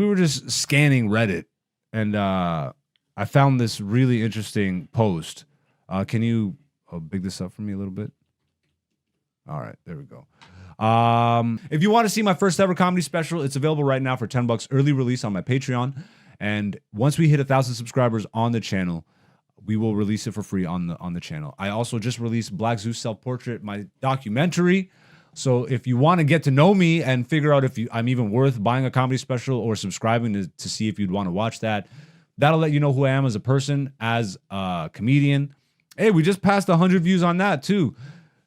We were just scanning Reddit, and I found this really interesting post. Can you big this up for me a little bit? All right, there we go. If you want to see my first ever comedy special, it's available right now for $10 early release on my Patreon. And once we hit 1,000 subscribers on the channel, we will release it for free on the channel. I also just released Black Zeus Self-Portrait, my documentary. So if you want to get to know me and figure out if I'm even worth buying a comedy special or subscribing to see if you'd want to watch that, that'll let you know who I am as a person, as a comedian. Hey, we just passed 100 views on that too.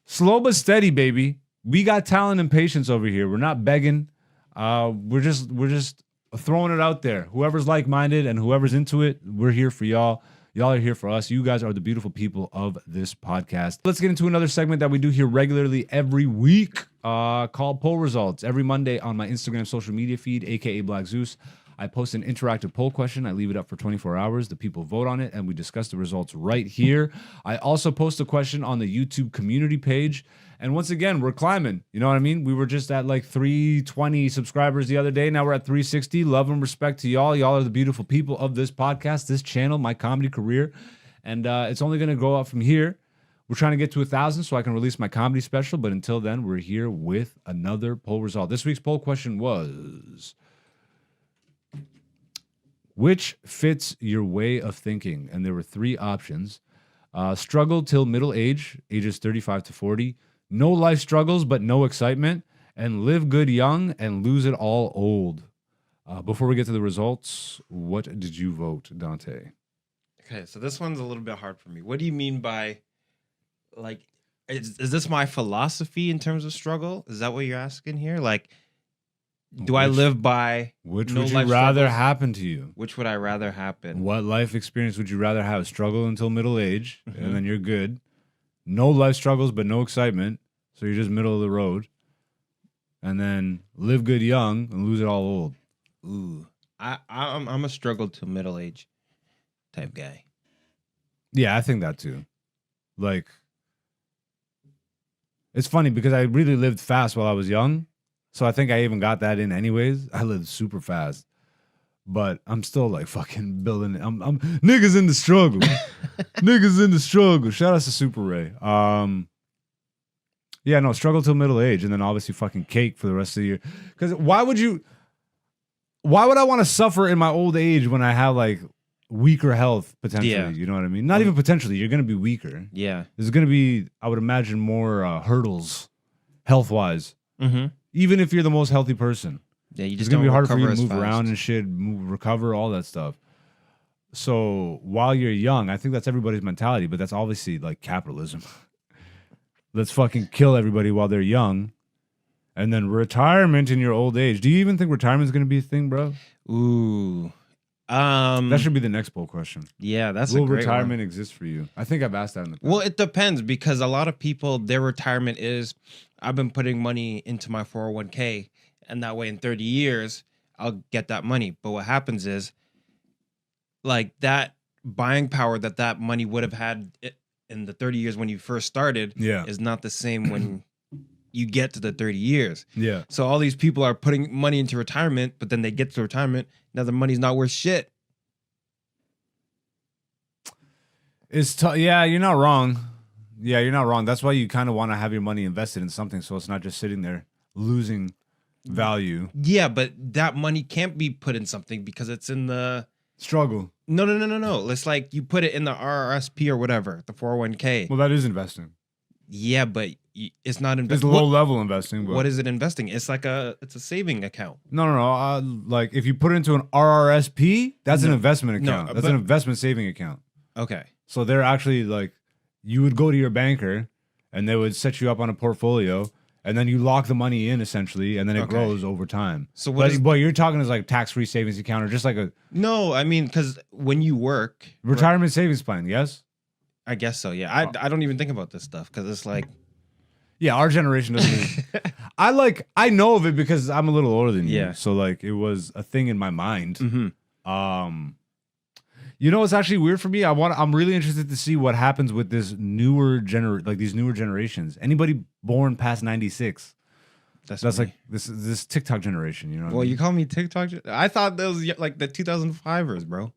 Slow but steady, baby. We got talent and patience over here. We're not begging. We're just throwing it out there. Whoever's like-minded and whoever's into it, we're here for y'all. Y'all are here for us. You guys are the beautiful people of this podcast. Let's get into another segment that we do here regularly every week called Poll Results. Every Monday on my Instagram social media feed, aka Black Zeus, I post an interactive poll question. I leave it up for 24 hours. The people vote on it, and we discuss the results right here. I also post a question on the YouTube community page. And once again, we're climbing. You know what I mean? We were just at like 320 subscribers the other day. Now we're at 360. Love and respect to y'all. Y'all are the beautiful people of this podcast, this channel, my comedy career. And it's only going to go up from here. We're trying to get to 1,000 so I can release my comedy special. But until then, we're here with another poll result. This week's poll question was, which fits your way of thinking? And there were three options. Struggle till middle age, ages 35 to 40. No life struggles, but no excitement. And live good young and lose it all old. Before we get to the results, what did you vote, Dante? Okay, so this one's a little bit hard for me. What do you mean by, like, is this my philosophy in terms of struggle? Is that what you're asking here? Like, do I live by which would you rather happen to you? Which would I rather happen? What life experience would you rather have? Struggle until middle age, and then you're good. No life struggles, but no excitement. So you're just middle of the road. And then live good young and lose it all old. Ooh, I'm a struggle till middle age type guy. Yeah, I think that too. Like, it's funny because I really lived fast while I was young. So I think I even got that in anyways. I lived super fast. But I'm still like fucking building it. I'm niggas in the struggle. Niggas in the struggle. Shout out to Super Ray. Yeah, no, struggle till middle age and then obviously fucking cake for the rest of the year. Because why would I want to suffer in my old age when I have like weaker health potentially? Yeah. You know what I mean? Not even potentially. You're going to be weaker. Yeah. There's going to be, I would imagine, more hurdles health-wise. Mm-hmm. Even if you're the most healthy person. Yeah, you just it's going to be harder for you to move fast. around and shit, recover, all that stuff. So while you're young, I think that's everybody's mentality, but that's obviously like capitalism. Let's fucking kill everybody while they're young. And then retirement in your old age. Do you even think retirement is going to be a thing, bro? Ooh. That should be the next poll question. Yeah, that's Will a great retirement one. exist for you? I think I've asked that in the past. Well, it depends because a lot of people, their retirement is, I've been putting money into my 401k and that way in 30 years, I'll get that money. But what happens is like that buying power that money would have had in the 30 years when you first started is not the same when you get to the 30 years. Yeah. So all these people are putting money into retirement, but then they get to retirement. Now the money's not worth shit. It's yeah, you're not wrong. Yeah, you're not wrong. That's why you kind of want to have your money invested in something so it's not just sitting there losing value. Yeah, but that money can't be put in something because it's in the struggle. No. It's like you put it in the RRSP or whatever, the 401k. Well, that is investing. Yeah, but it's not investing. It's low level investing. But what is it investing? It's like it's a saving account. No. Like if you put it into an RRSP, that's an investment account. That's an investment saving account. Okay. So they're actually like, you would go to your banker and they would set you up on a portfolio and then you lock the money in essentially and then it grows over time. So what you're talking is like tax-free savings account or just like a... No, I mean, because when you work... Retirement savings plan, yes? I guess so, yeah. I don't even think about this stuff because it's like... Yeah, our generation doesn't... I know of it because I'm a little older than you. Yeah. So like it was a thing in my mind. Mm-hmm. You know what's actually weird for me? I'm really interested to see what happens with this these newer generations. Anybody born past 96? That's me. like this TikTok generation. You know. What Well, I mean? you call me TikTok? I thought that was like the 2005ers, bro.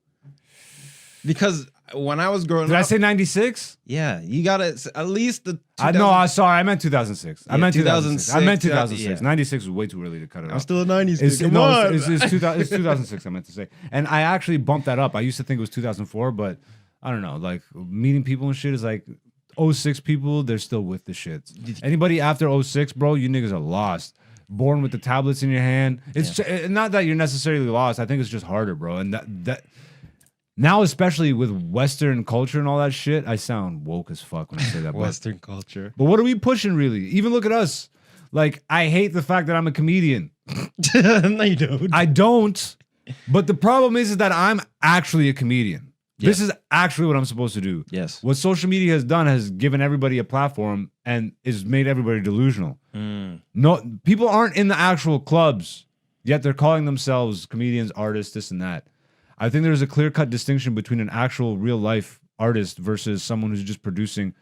Because when I was growing Did up, I say 96? yeah, you gotta at least the. Sorry, I meant 2006. I Yeah, meant 2006. I meant 2006, 2006. yeah. 96 was way too early to cut it I'm off. still a 90s It's, kid. Come no, on. it's 2006. I meant to say, and I actually bumped that up. I used to think it was 2004, but I don't know. Like meeting people and shit is like 06 people. They're still with the shits. Anybody after 06, bro, you niggas are lost. Born with the tablets in your hand. It's not that you're necessarily lost. I think it's just harder, bro. And that now, especially with Western culture and all that shit, I sound woke as fuck when I say that. Western culture. But what are we pushing, really? Even look at us. Like, I hate the fact that I'm a comedian. No, you don't. I don't. But the problem is that I'm actually a comedian. Yeah. This is actually what I'm supposed to do. Yes. What social media has done has given everybody a platform and has made everybody delusional. No, people aren't in the actual clubs, yet they're calling themselves comedians, artists, this and that. I think there's a clear-cut distinction between an actual real-life artist versus someone who's just producing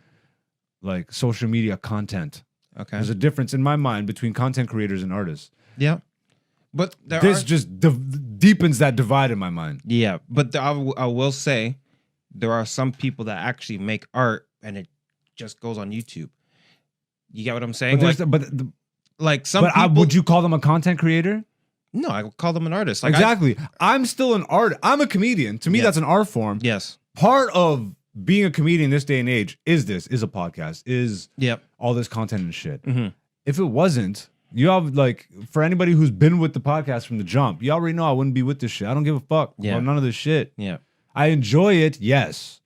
like social media content. Okay. There's a difference in my mind between content creators and artists. Yeah. But This just deepens that divide in my mind. Yeah, but I will say there are some people that actually make art and it just goes on YouTube. You get what I'm saying? Like some people, would you call them a content creator? No, I would call them an artist. Like exactly. I'm still an art. I'm a comedian. To me, that's an art form. Yes. Part of being a comedian this day and age is a podcast, is all this content and shit. Mm-hmm. If it wasn't, you have like, for anybody who's been with the podcast from the jump, you already know I wouldn't be with this shit. I don't give a fuck about none of this shit. Yeah. I enjoy it, yes.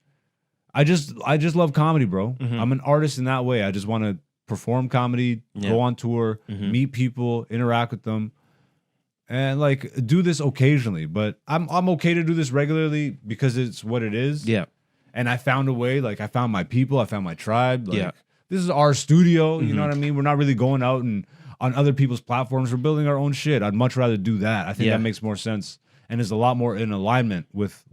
I just love comedy, bro. Mm-hmm. I'm an artist in that way. I just want to perform comedy, go on tour, meet people, interact with them, and like do this occasionally. But I'm okay to do this regularly because it's what it is. Yeah. And I found a way. Like I found my people. I found my tribe. Like, this is our studio. You know what I mean? We're not really going out and on other people's platforms. We're building our own shit. I'd much rather do that. I think that makes more sense and is a lot more in alignment with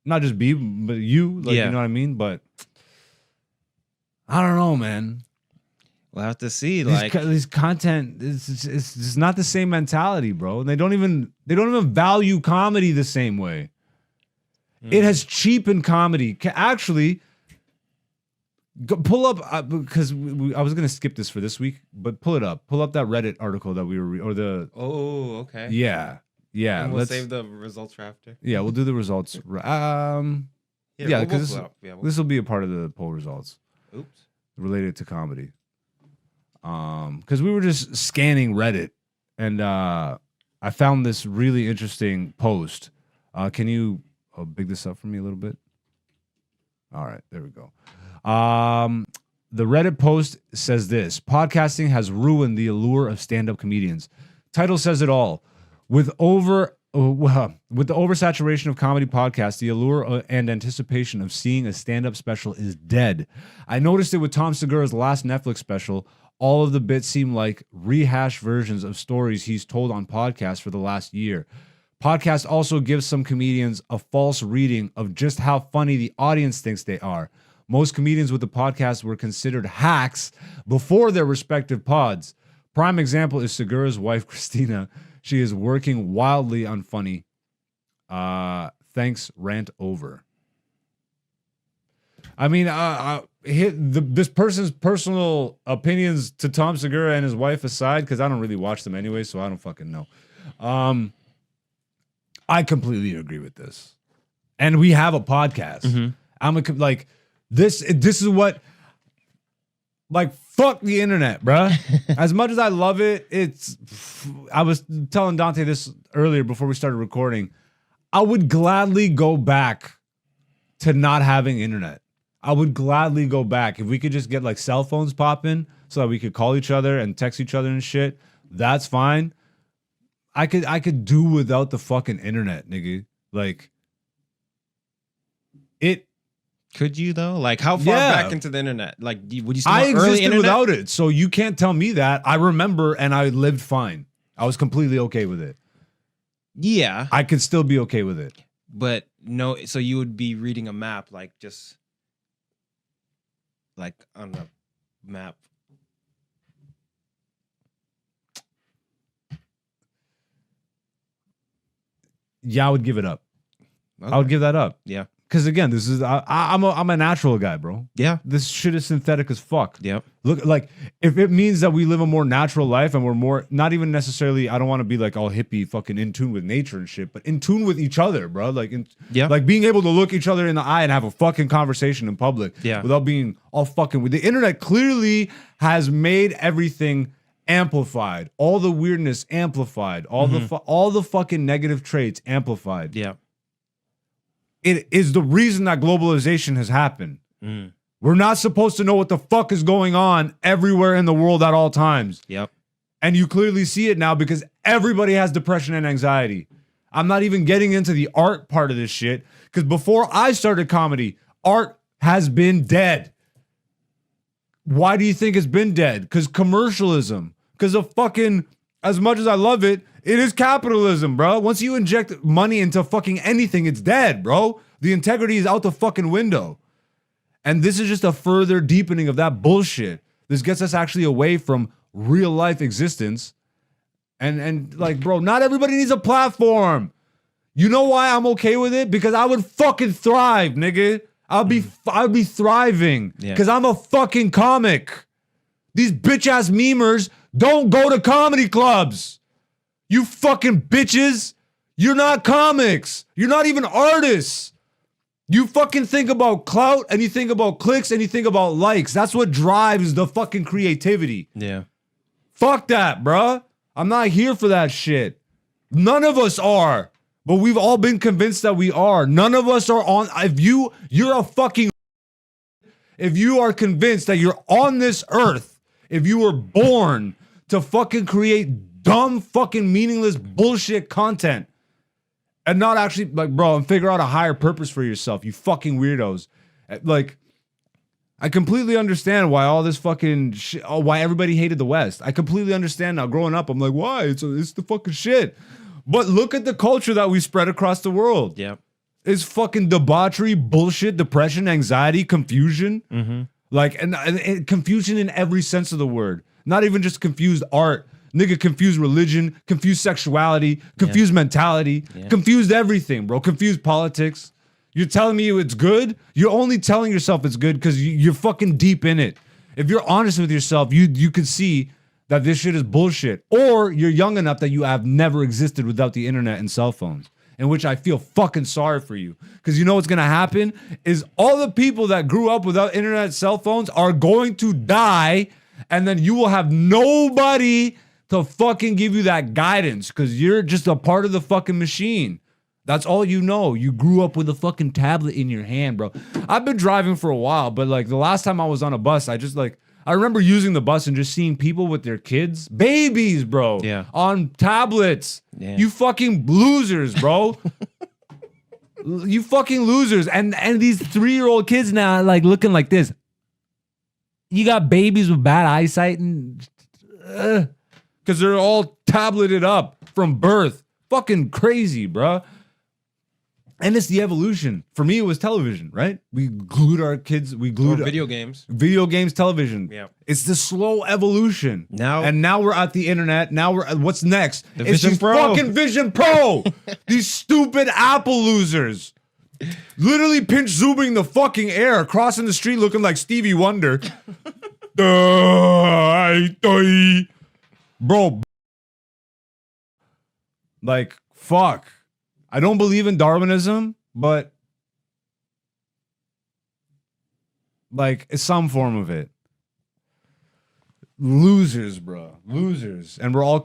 not just me, but you. Like, you know what I mean? But I don't know, man. We'll have to see. These content it's just not the same mentality, bro. They don't even value comedy the same way. It has cheapened comedy. Actually, pull up because I was gonna skip this for this week, but pull it up. Pull up that Reddit article that we were Oh, okay. Yeah. And we'll save the results for after. Yeah, we'll do the results. Because this will be a part of the poll results. Oops. Related to comedy. Because we were just scanning Reddit and I found this really interesting post. Can you big this up for me a little bit? All right, there we go. The Reddit post says this: podcasting has ruined the allure of stand-up comedians. Title says it all. With the oversaturation of comedy podcasts, the allure and anticipation of seeing a stand-up special is dead. I noticed it with Tom Segura's last Netflix special. All of the bits seem like rehashed versions of stories he's told on podcasts for the last year. Podcast also gives some comedians a false reading of just how funny the audience thinks they are. Most comedians with the podcast were considered hacks before their respective pods. Prime example is Segura's wife, Christina. She is working wildly unfunny. Thanks, rant over. I mean, this person's personal opinions to Tom Segura and his wife aside, because I don't really watch them anyway, so I don't fucking know. I completely agree with this. And we have a podcast. This is what, like, fuck the internet, bruh. As much as I love it, I was telling Dante this earlier before we started recording. I would gladly go back to not having internet. I would gladly go back. If we could just get like cell phones popping so that we could call each other and text each other and shit, that's fine. I could do without the fucking internet, nigga. Like, it. Could you though? Like, how far back into the internet? Like, would you still I want early existed internet? without it, so you can't tell me that. I remember and I lived fine. I was completely okay with it. Yeah. I could still be okay with it. But no, so you would be reading a map, like just like on a map. Yeah, I would give it up. Okay. I would give that up. Yeah. Because again, this is I'm a natural guy, bro. Yeah. This shit is synthetic as fuck. Yep. Look, like if it means that we live a more natural life and we're more not even necessarily, I don't want to be like all hippie, fucking in tune with nature and shit, but in tune with each other, bro. Like, like being able to look each other in the eye and have a fucking conversation in public, without being all fucking with the internet. Clearly has made everything amplified, all the weirdness amplified, all the fucking negative traits amplified. Yeah. It is the reason that globalization has happened. Mm. We're not supposed to know what the fuck is going on everywhere in the world at all times. Yep. And you clearly see it now because everybody has depression and anxiety. I'm not even getting into the art part of this shit because before I started comedy, art has been dead. Why do you think it's been dead? Because commercialism. Because of fucking, as much as I love it, it is capitalism, bro. Once you inject money into fucking anything, it's dead, bro. The integrity is out the fucking window. And this is just a further deepening of that bullshit. This gets us actually away from real life existence. And like, bro, not everybody needs a platform. You know why I'm okay with it? Because I would fucking thrive, nigga. I'd be thriving. Because I'm a fucking comic. These bitch ass memers don't go to comedy clubs. You fucking bitches. You're not comics. You're not even artists. You fucking think about clout and you think about clicks and you think about likes. That's what drives the fucking creativity. Yeah. Fuck that, bruh. I'm not here for that shit. None of us are. But we've all been convinced that we are. None of us are on. If you're a fucking. If you are convinced that you're on this earth, if you were born to fucking create dumb, fucking meaningless bullshit content and not actually, like, bro, and figure out a higher purpose for yourself, you fucking weirdos. Like, I completely understand why all this fucking shit, why everybody hated the West. I completely understand now. Growing up, I'm like, why? It's the fucking shit. But look at the culture that we spread across the world. Yeah. It's fucking debauchery, bullshit, depression, anxiety, confusion. Mm-hmm. Like, and confusion in every sense of the word. Not even just confused art. Nigga, confused religion, confused sexuality, confused mentality, confused everything, bro. Confused politics. You're telling me it's good? You're only telling yourself it's good because you're fucking deep in it. If you're honest with yourself, you can see that this shit is bullshit. Or you're young enough that you have never existed without the internet and cell phones. In which I feel fucking sorry for you. Because you know what's going to happen? Is all the people that grew up without internet and cell phones are going to die. And then you will have nobody to fucking give you that guidance. Because you're just a part of the fucking machine. That's all you know. You grew up with a fucking tablet in your hand, bro. I've been driving for a while. But like the last time I was on a bus, I remember using the bus and just seeing people with their kids, babies, bro, on tablets. Yeah. You fucking losers, bro. You fucking losers. And these 3-year-old kids now like looking like this. You got babies with bad eyesight and because they're all tableted up from birth. Fucking crazy, bro. And it's the evolution. For me, it was television, right? We glued our kids. We glued video games. Video games, television. Yeah. It's the slow evolution. Now we're at the internet. Now what's next? The it's Vision Pro. Fucking Vision Pro. These stupid Apple losers. Literally pinch zooming the fucking air, crossing the street looking like Stevie Wonder. Bro. Like, fuck. I don't believe in Darwinism, but like it's some form of it. Losers, bro. Losers. And we're all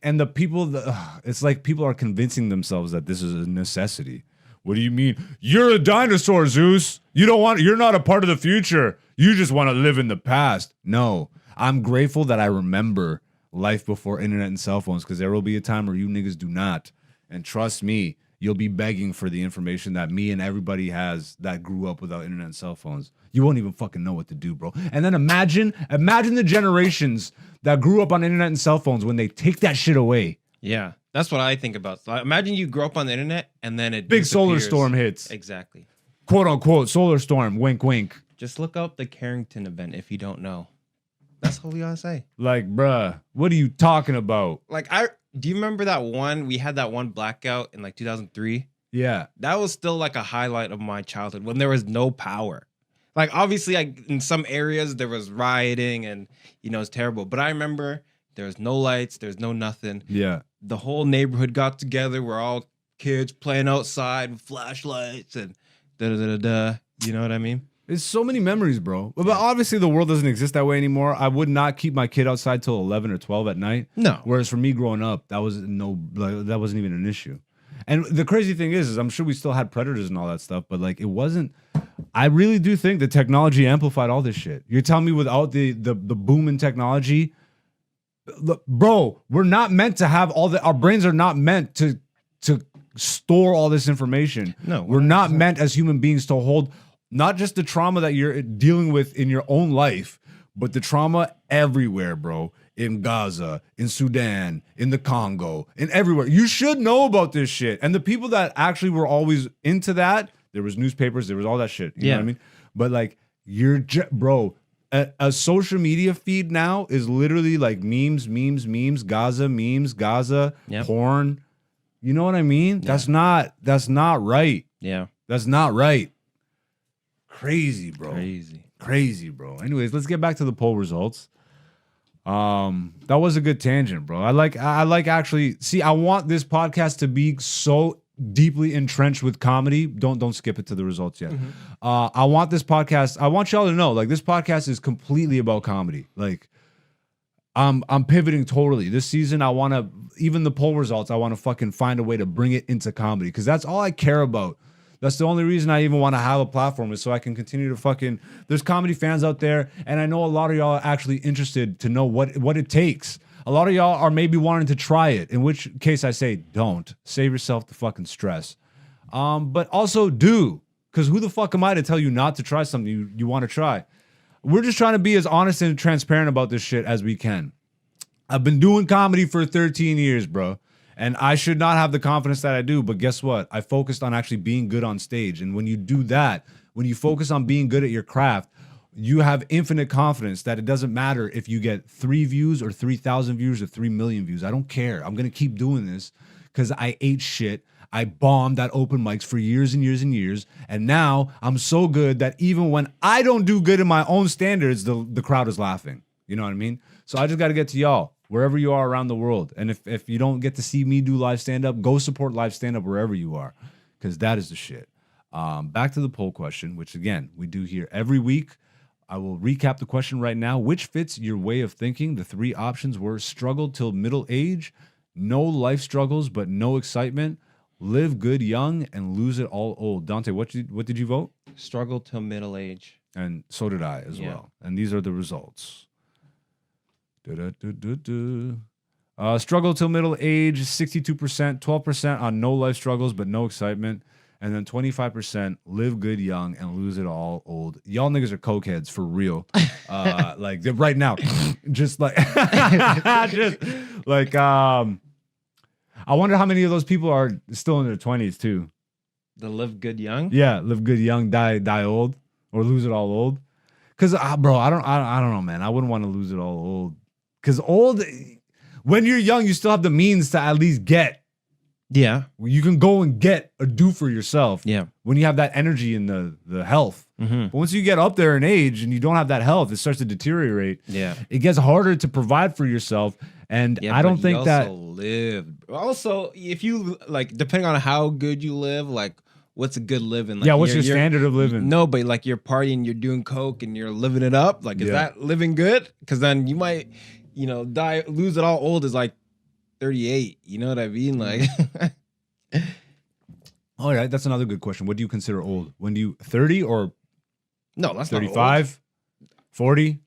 and the people it's like people are convincing themselves that this is a necessity. What do you mean? You're a dinosaur, Zeus. You're not a part of the future. You just want to live in the past. No. I'm grateful that I remember life before internet and cell phones because there will be a time where you niggas do not. And trust me, you'll be begging for the information that me and everybody has that grew up without internet and cell phones. You won't even fucking know what to do, bro. And then imagine the generations that grew up on internet and cell phones when they take that shit away. Yeah, that's what I think about. So imagine you grow up on the internet and then it big solar storm hits. Exactly. Quote unquote solar storm. Wink, wink. Just look up the Carrington event if you don't know. That's all we gotta say. Like, bruh, what are you talking about? Like Do you remember that one? We had that one blackout in like 2003. Yeah. That was still like a highlight of my childhood when there was no power. Like obviously, like in some areas there was rioting and it's terrible. But I remember there was no lights, there's no nothing. Yeah. The whole neighborhood got together. We're all kids playing outside with flashlights and da da da da. You know what I mean? It's so many memories, bro. But obviously the world doesn't exist that way anymore. I would not keep my kid outside till 11 or 12 at night. No. Whereas for me growing up, that wasn't even an issue. And the crazy thing is I'm sure we still had predators and all that stuff, but like it wasn't. I really do think the technology amplified all this shit. You're telling me without the boom in technology, look, bro, we're not meant to have our brains are not meant to store all this information. No, we're not meant as human beings to hold not just the trauma that you're dealing with in your own life, but the trauma everywhere, bro. In Gaza, in Sudan, in the Congo, in everywhere. You should know about this shit. And the people that actually were always into that, there was newspapers, there was all that shit. You know what I mean? But like, bro, a social media feed now is literally like memes, Gaza, porn. You know what I mean? Yeah. That's not right. Yeah. That's not right. Crazy, bro. Crazy, bro. Anyways, let's get back to the poll results. That was a good tangent, bro. I like actually see, I want this podcast to be so deeply entrenched with comedy. Don't skip it to the results yet. Mm-hmm. I want y'all to know, like, this podcast is completely about comedy. Like, I'm pivoting totally. This season, I want to, even the poll results, I want to fucking find a way to bring it into comedy, because that's all I care about. That's the only reason I even want to have a platform, is so I can continue to fucking... There's comedy fans out there, and I know a lot of y'all are actually interested to know what it takes. A lot of y'all are maybe wanting to try it, in which case I say don't. Save yourself the fucking stress. But also do, because who the fuck am I to tell you not to try something you want to try? We're just trying to be as honest and transparent about this shit as we can. I've been doing comedy for 13 years, bro. And I should not have the confidence that I do, but guess what? I focused on actually being good on stage. And when you do that, when you focus on being good at your craft, you have infinite confidence that it doesn't matter if you get 3 views or 3,000 views or 3 million views. I don't care. I'm going to keep doing this because I ate shit. I bombed at open mics for years and years and years. And now I'm so good that even when I don't do good in my own standards, the crowd is laughing. You know what I mean? So I just got to get to y'all, wherever you are around the world. And if you don't get to see me do live stand-up, go support live stand-up wherever you are, because that is the shit. Back to the poll question, which, again, we do here every week. I will recap the question right now. Which fits your way of thinking? The 3 options were: struggle till middle age, no life struggles but no excitement, live good young, and lose it all old. Dante, what did you vote? Struggle till middle age. And so did I as well. And these are the results. Struggle till middle age, 62%, 12% on no life struggles but no excitement, and then 25% live good young and lose it all old. Y'all niggas are cokeheads for real. Like right now, just like, I wonder how many of those people are still in their 20s too. The live good young? Yeah, live good young, die old, or lose it all old. Because, bro, I don't know, man. I wouldn't want to lose it all old. Because old, when you're young, you still have the means to at least get. Yeah. You can go and get or do for yourself. Yeah. When you have that energy and the health. Mm-hmm. But once you get up there in age and you don't have that health, it starts to deteriorate. Yeah. It gets harder to provide for yourself. And I don't think that. Also, if you, like, depending on how good you live, like, what's a good living? Like, yeah, what's your standard of living? No, but like you're partying, you're doing coke, and you're living it up. Like, is that living good? Because then you might, lose it all old is like 38. You know what I mean? Like, all right, that's another good question. What do you consider old? When do you 30 or no? That's 35, 40.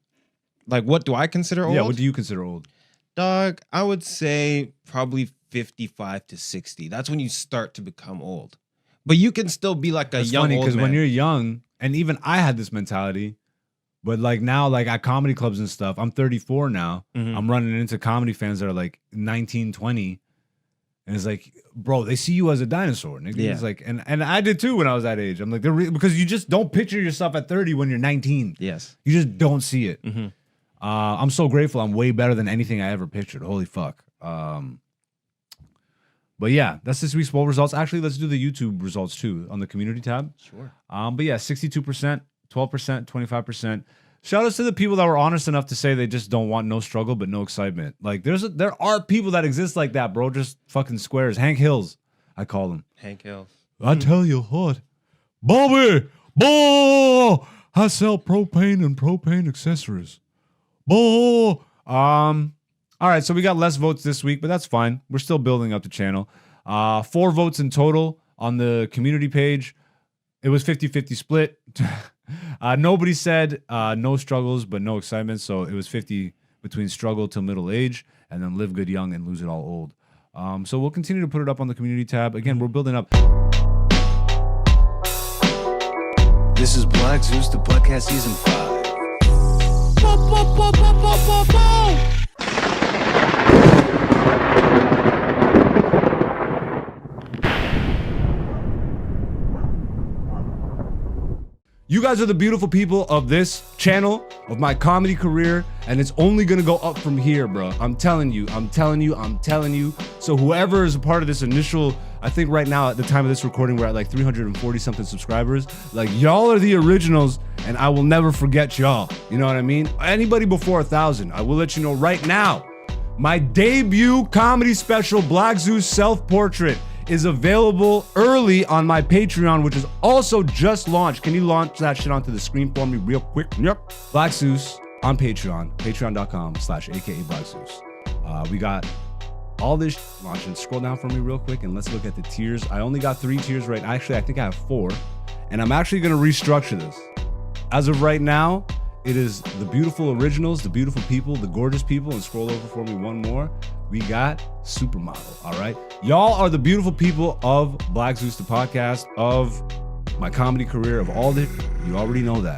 Like, what do I consider old? Yeah, what do you consider old? Dog, I would say probably 55 to 60. That's when you start to become old. But you can still be like a young old man. Because when you're young, and even I had this mentality, but like now, like at comedy clubs and stuff, I'm 34 now. Mm-hmm. I'm running into comedy fans that are like 19, 20. And it's like, bro, they see you as a dinosaur, nigga. Yeah. It's like, and I did too when I was that age. I'm like, because you just don't picture yourself at 30 when you're 19. Yes. You just don't see it. Mm-hmm. I'm so grateful. I'm way better than anything I ever pictured. Holy fuck. But yeah, that's this week's poll results. Actually, let's do the YouTube results too on the community tab. Sure. But yeah, 62%, 12%, 25%. Shout outs to the people that were honest enough to say they just don't want no struggle but no excitement. Like there are people that exist like that, bro. Just fucking squares. Hank Hills, I call him. Hank Hill. I tell you what, Bobby, I sell propane and propane accessories. All right, so we got less votes this week, but that's fine. We're still building up the channel. 4 votes in total on the community page. It was 50-50 split. Nobody said no struggles, but no excitement. So it was 50 between struggle till middle age and then live good young and lose it all old. So we'll continue to put it up on the community tab. Again, we're building up. This is Black Zeus, the podcast season 5. You guys are the beautiful people of this channel, of my comedy career, and it's only gonna go up from here, bro. I'm telling you. So whoever is a part of this initial, I think right now at the time of this recording, we're at like 340 something subscribers. Like, y'all are the originals, and I will never forget y'all. You know what I mean? Anybody before 1,000, I will let you know right now. My debut comedy special, Black Zeus Self-Portrait, is available early on my Patreon, which is also just launched. Can you launch that shit onto the screen for me real quick? Yep. Black Zeus on Patreon, patreon.com/aka Black Zeus. We got all this launching. Scroll down for me real quick and let's look at the tiers. I only got 3 tiers right. Actually, I think I have 4. And I'm actually going to restructure this. As of right now, it is the beautiful originals, the beautiful people, the gorgeous people. And scroll over for me one more. We got Supermodel, all right? Y'all are the beautiful people of Black Zeus, the podcast, of my comedy career, of all the, you already know that.